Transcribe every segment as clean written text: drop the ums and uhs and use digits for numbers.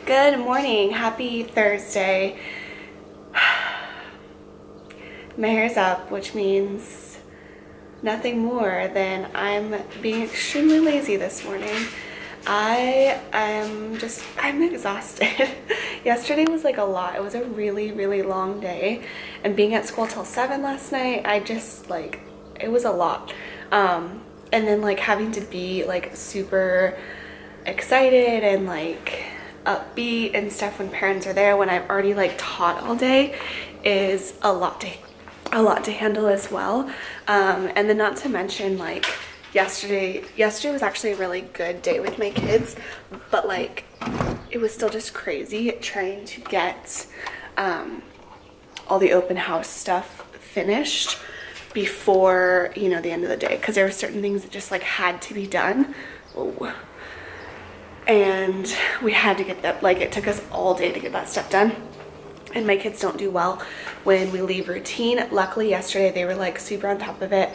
Good morning, happy Thursday. My hair's up, which means nothing more than I'm being extremely lazy this morning. I'm exhausted. Yesterday was like a lot. It was a really long day, and being at school till 7 last night, it was a lot. And then like having to be like super excited and like upbeat and stuff when parents are there when I've already like taught all day is a lot to handle as well. And then not to mention like yesterday was actually a really good day with my kids, but like it was still just crazy trying to get all the open house stuff finished before, you know, the end of the day, because there were certain things that just like had to be done. Whoa. And we had to get that, like it took us all day to get that stuff done. And my kids don't do well when we leave routine. Luckily yesterday they were like super on top of it,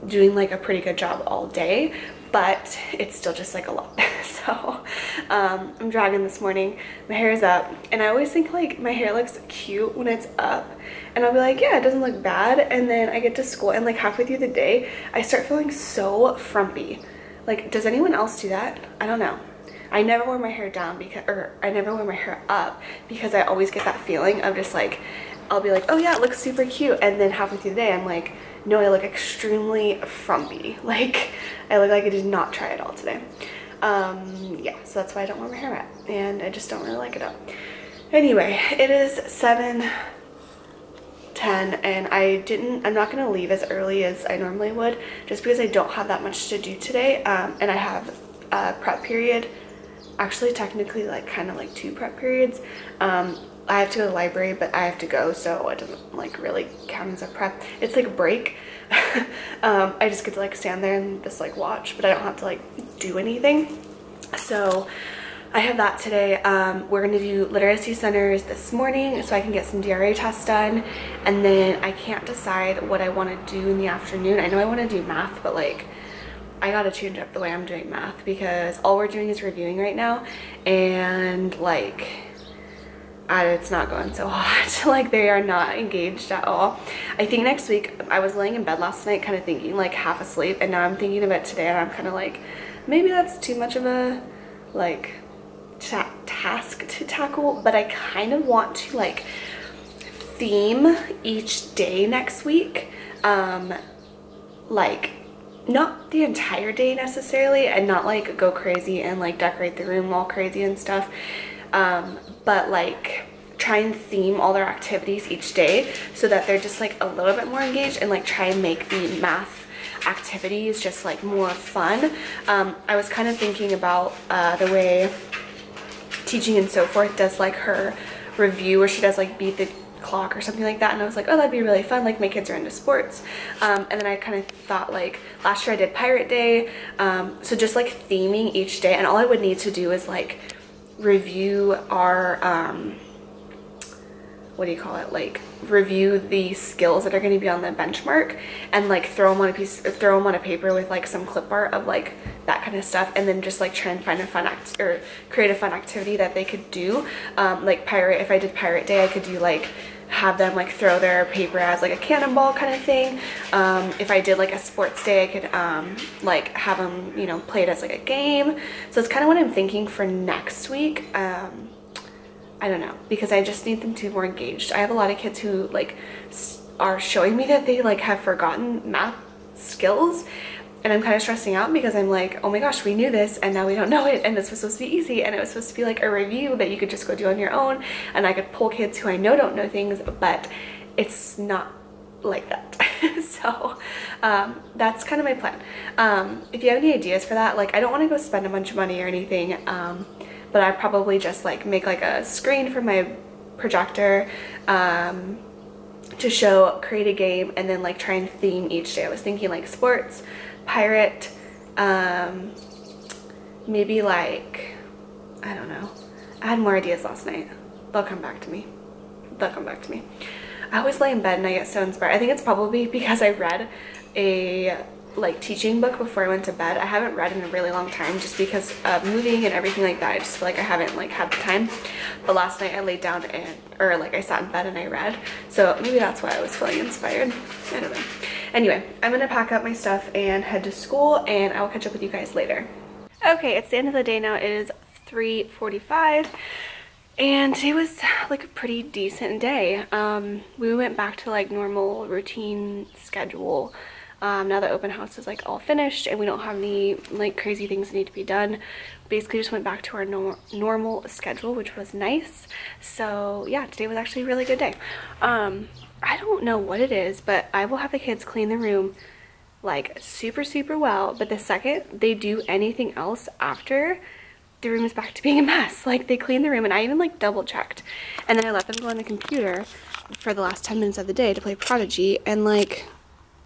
doing like a pretty good job all day, but it's still just like a lot. So I'm dragging this morning. My hair is up, and I always think like my hair looks cute when it's up, and I'll be like, yeah, it doesn't look bad, and then I get to school and like halfway through the day I start feeling so frumpy. Like, does anyone else do that? I don't know. I never wear my hair down because, or I never wear my hair up because I always get that feeling of just like, I'll be like, oh yeah, it looks super cute, and then halfway through the day I'm like, no, I look extremely frumpy. Like, I look like I did not try it all today. Yeah, so that's why I don't wear my hair up, and I just don't really like it up. Anyway, it is 7:10, and I'm not gonna leave as early as I normally would just because I don't have that much to do today, and I have a prep period. Actually, technically, like kind of like 2 prep periods. I have to go to the library, but I have to go, so it doesn't like really count as a prep. It's like a break. I just get to like stand there and just like watch, but I don't have to like do anything. So I have that today. We're gonna do literacy centers this morning so I can get some DRA tests done, and then I can't decide what I want to do in the afternoon. I know I want to do math, but like I gotta change up the way I'm doing math because all we're doing is reviewing right now, and like it's not going so hot. Like, they are not engaged at all. I think next week, I was laying in bed last night kind of thinking like half asleep, and now I'm thinking of it today, and I'm kind of like, maybe that's too much of a like task to tackle, but I kind of want to like theme each day next week, like not the entire day necessarily, and not like go crazy and like decorate the room all crazy and stuff, but like try and theme all their activities each day so that they're just like a little bit more engaged, and like try and make the math activities just like more fun. I was kind of thinking about the way Teaching and So Forth does like her review where she does like beat the clock or something like that, and I was like, oh, that'd be really fun, like my kids are into sports. And then I kind of thought like last year I did Pirate Day, so just like theming each day, and all I would need to do is like review our what do you call it, like review the skills that are going to be on the benchmark, and like throw them on a paper with like some clip art of like that kind of stuff, and then just like try and find a fun create a fun activity that they could do. Like if I did Pirate Day, I could do like have them like throw their paper as like a cannonball kind of thing. If I did like a sports day, I could like have them, you know, play it as like a game. So it's kind of what I'm thinking for next week. I don't know, because I just need them to be more engaged. I have a lot of kids who like are showing me that they like have forgotten math skills, and I'm kind of stressing out because I'm like, oh my gosh, we knew this and now we don't know it, and this was supposed to be easy, and it was supposed to be like a review that you could just go do on your own, and I could pull kids who I know don't know things, but it's not like that. So that's kind of my plan. If you have any ideas for that, like I don't want to go spend a bunch of money or anything, but I probably just like make like a screen for my projector to show, create a game, and then like try and theme each day. I was thinking like sports, pirate, maybe like, I don't know. I had more ideas last night. They'll come back to me. I always lay in bed and I get so inspired. I think it's probably because I read a like teaching book before I went to bed. I haven't read in a really long time just because of moving and everything like that. I just feel like I haven't like had the time. But last night I laid down and, or like I sat in bed and I read. So maybe that's why I was feeling inspired. I don't know. Anyway, I'm gonna pack up my stuff and head to school, and I will catch up with you guys later. Okay, it's the end of the day now. It is 3:45. And it was like a pretty decent day. We went back to like normal routine schedule. Now the open house is like all finished and we don't have any like crazy things that need to be done. Basically just went back to our normal schedule, which was nice. So yeah, today was actually a really good day. I don't know what it is, but I will have the kids clean the room like super well, but the second they do anything else after, the room is back to being a mess. Like they cleaned the room, and I even like double checked, and then I let them go on the computer for the last 10 minutes of the day to play Prodigy, and like,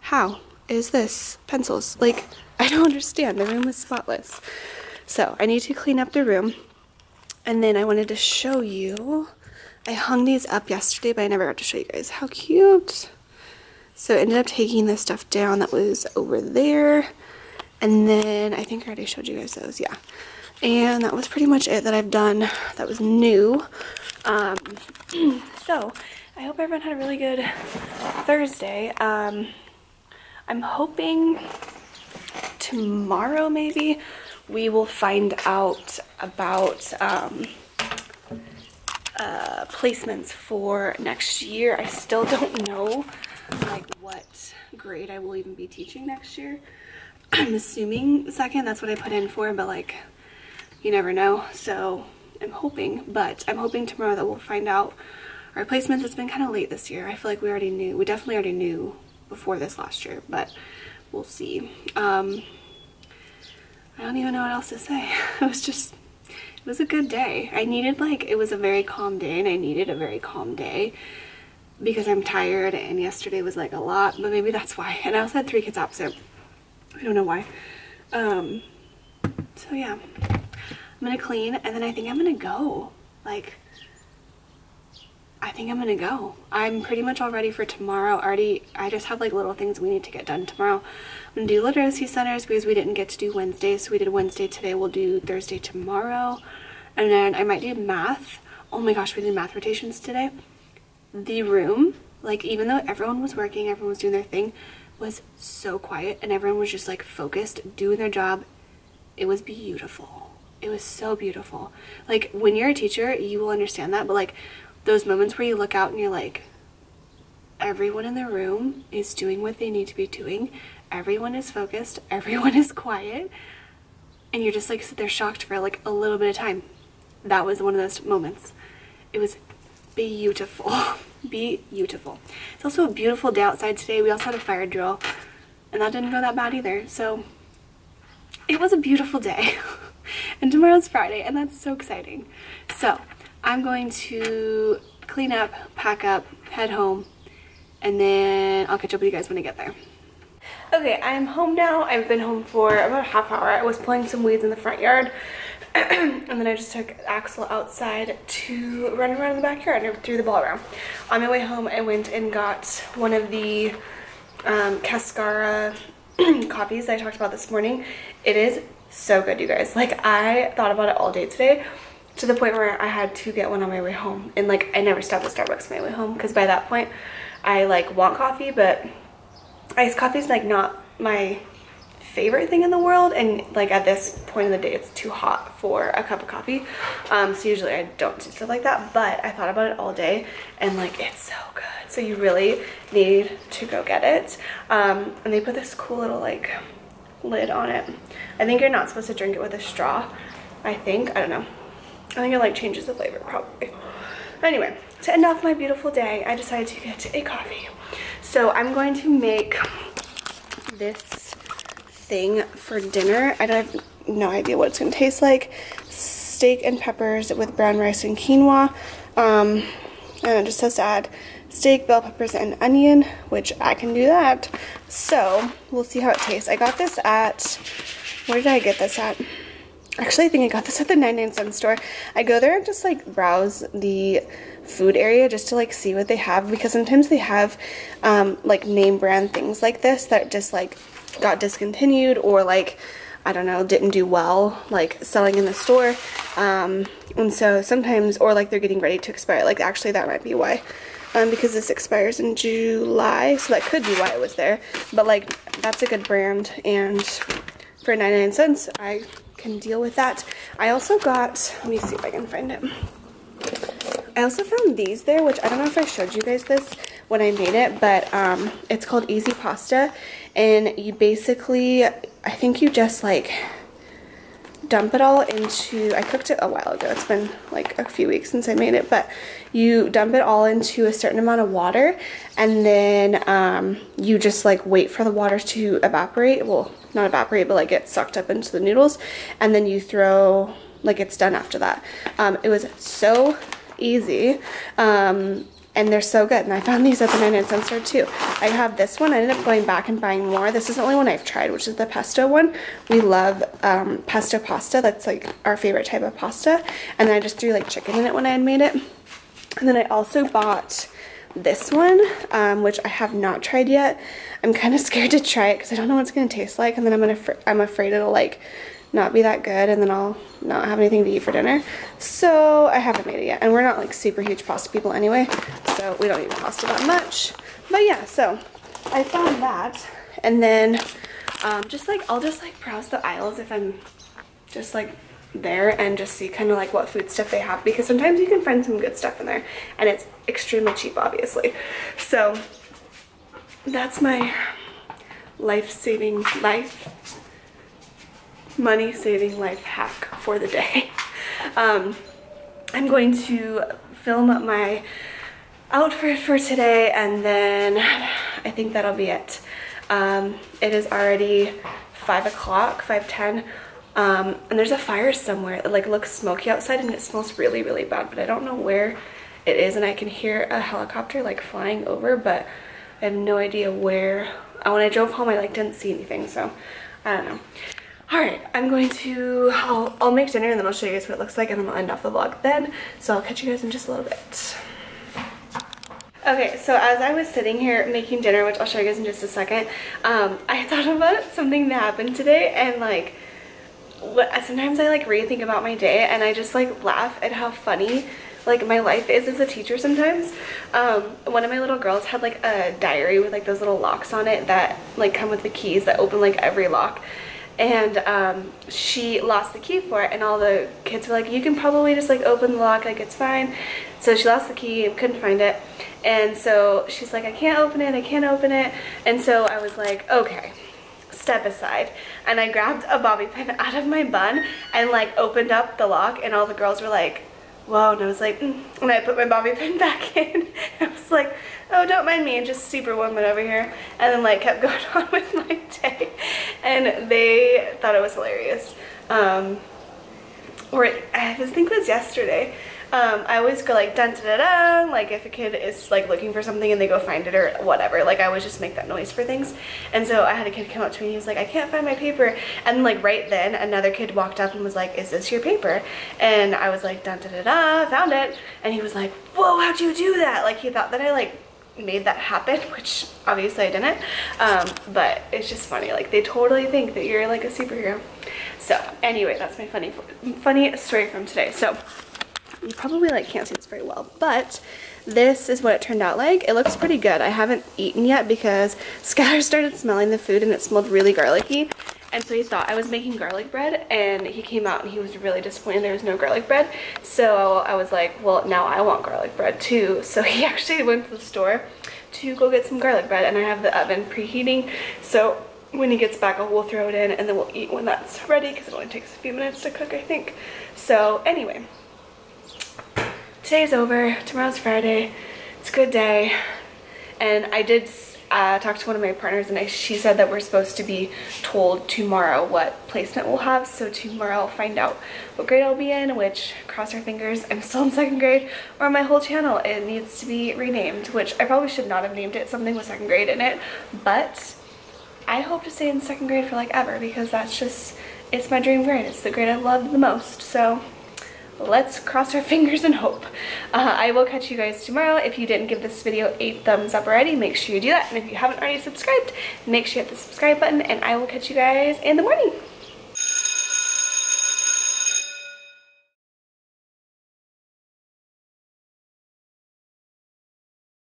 how is this pencils? Like, I don't understand. The room was spotless. So I need to clean up the room. And then I wanted to show you, I hung these up yesterday, but I never got to show you guys how cute. So I ended up taking this stuff down that was over there, and then I think I already showed you guys those. Yeah. And that was pretty much it that I've done that was new. So I hope everyone had a really good Thursday. I'm hoping tomorrow maybe we will find out about placements for next year. I still don't know like what grade I will even be teaching next year. I'm assuming second, that's what I put in for, but like, you never know. So I'm hoping tomorrow that we'll find out our placements. It's been kind of late this year. I feel like we definitely already knew before this last year, but we'll see. I don't even know what else to say. It was a good day. It was a very calm day, and I needed a very calm day because I'm tired, and yesterday was like a lot, but maybe that's why. And I also had 3 kids absent. I don't know why. So yeah. I'm gonna clean, and then I think I'm gonna go. I'm pretty much all ready for tomorrow. I just have like little things we need to get done tomorrow. I'm gonna do literacy centers because we didn't get to do Wednesday, so we did Wednesday today. We'll do Thursday tomorrow, and then I might do math. Oh my gosh, we did math rotations today. The room, like, even though everyone was working, everyone was doing their thing, was so quiet, and everyone was just like focused, doing their job. It was beautiful. It was so beautiful. Like, when you're a teacher, you will understand that, but like those moments where you look out and you're like, everyone in the room is doing what they need to be doing, everyone is focused, everyone is quiet, and you're just like sit there shocked for like a little bit of time. That was one of those moments. It was beautiful. Beautiful. It's also a beautiful day outside today. We also had a fire drill, and that didn't go that bad either. So it was a beautiful day. And tomorrow's Friday, and that's so exciting. So I'm going to clean up, pack up, head home, and then I'll catch up with you guys when I get there. Okay, I'm home now. I've been home for about a half hour. I was pulling some weeds in the front yard, and then I just took Axel outside to run around in the backyard and threw the ball around. On my way home, I went and got one of the Cascara coffees that I talked about this morning. It is so good, you guys. Like, I thought about it all day today, to the point where I had to get one on my way home, and like I never stopped at Starbucks on my way home, because by that point I like want coffee, but iced coffee is like not my favorite thing in the world, and like at this point in the day it's too hot for a cup of coffee, so usually I don't do stuff like that. But I thought about it all day, and like it's so good, so you really need to go get it. And they put this cool little like lid on it. I think you're not supposed to drink it with a straw. I don't know. I think it like changes the flavor probably. Anyway, to end off my beautiful day, I decided to get a coffee. So I'm going to make this thing for dinner. I have no idea what it's going to taste like. Steak and peppers with brown rice and quinoa. And it just says to add steak, bell peppers, and onion, which I can do that. So we'll see how it tastes. I got this at, where did I get this at? Actually, I think I got this at the 99-cent store. I go there and just like browse the food area just to like see what they have, because sometimes they have like name brand things like this that just like got discontinued or like, I don't know, didn't do well, like selling in the store. And so sometimes, or like they're getting ready to expire. Like actually that might be why. Because this expires in July, so that could be why it was there. But like, that's a good brand, and for 99 cents, I can deal with that. I also got, let me see if I can find it. I also found these there, which I don't know if I showed you guys this when I made it, but it's called Easy Pasta, and you basically, I think you just like dump it all into, I cooked it a while ago, it's been like a few weeks since I made it, but you dump it all into a certain amount of water, and then you just like wait for the water to evaporate, well not evaporate but like get sucked up into the noodles, and then you throw, like it's done after that. It was so easy, and they're so good, and I found these at the 99 cent store too. I have this one. I ended up going back and buying more. This is the only one I've tried, which is the pesto one. We love pesto pasta. That's like our favorite type of pasta. And then I just threw like chicken in it when I had made it. And then I also bought this one, which I have not tried yet. I'm kind of scared to try it because I don't know what it's going to taste like, and then I'm afraid it'll like not be that good, and then I'll not have anything to eat for dinner. So I haven't made it yet, and we're not like super huge pasta people anyway, so we don't eat pasta that much. But yeah, so I found that, and then just like I'll just like browse the aisles if I'm just like there and just see kind of like what food stuff they have, because sometimes you can find some good stuff in there, and it's extremely cheap obviously. So that's my money-saving life hack for the day. I'm going to film my outfit for today, and then I think that'll be it. It is already 5 o'clock, 5:10, and there's a fire somewhere. It like looks smoky outside, and it smells really, really bad, but I don't know where it is, and I can hear a helicopter like flying over, but I have no idea where. When I drove home, I like didn't see anything, so I don't know. Alright, I'm going to, I'll make dinner, and then I'll show you guys what it looks like, and then I'll end off the vlog then. So I'll catch you guys in just a little bit. Okay, so as I was sitting here making dinner, which I'll show you guys in just a second, I thought about something that happened today, and like, sometimes I like rethink about my day, and I just like laugh at how funny like my life is as a teacher sometimes. One of my little girls had like a diary with like those little locks on it that like come with the keys that open like every lock, and she lost the key for it, and all the kids were like, you can probably just like open the lock, like it's fine. So she lost the key and couldn't find it, and so she's like, I can't open it, I can't open it. And so I was like, okay, step aside, and I grabbed a bobby pin out of my bun and like opened up the lock, and all the girls were like, whoa, and I was like, and I put my bobby pin back in. I was like, oh, don't mind me, and just superwoman over here, and then like kept going on with my day, and they thought it was hilarious. Or I think it was yesterday. I always go like dun da da da, like if a kid is like looking for something and they go find it or whatever, like I always just make that noise for things. And so I had a kid come up to me and he was like, I can't find my paper, and like right then another kid walked up and was like, is this your paper? And I was like, dun da da da, found it. And he was like, whoa, how'd you do that? Like he thought that I like made that happen, which obviously I didn't, but it's just funny, like they totally think that you're like a superhero. So anyway, that's my funny story from today. So you probably like can't see this very well, but this is what it turned out like. It looks pretty good. I haven't eaten yet because Skylar started smelling the food and it smelled really garlicky, and so he thought I was making garlic bread, and he came out and he was really disappointed there was no garlic bread. So I was like, well, now I want garlic bread too. So he actually went to the store to go get some garlic bread, and I have the oven preheating, so when he gets back we'll throw it in, and then we'll eat when that's ready, because it only takes a few minutes to cook, I think. So anyway, today's over, tomorrow's Friday, it's a good day, and I did talk to one of my partners, and she said that we're supposed to be told tomorrow what placement we'll have, so tomorrow I'll find out what grade I'll be in, which, cross our fingers, I'm still in 2nd grade, or my whole channel, it needs to be renamed, which I probably should not have named it something with 2nd grade in it, but I hope to stay in 2nd grade for like ever, because that's just, it's my dream grade, it's the grade I love the most, so let's cross our fingers and hope. I will catch you guys tomorrow. If you didn't give this video a thumbs up already, make sure you do that. And if you haven't already subscribed, make sure you hit the subscribe button, and I will catch you guys in the morning.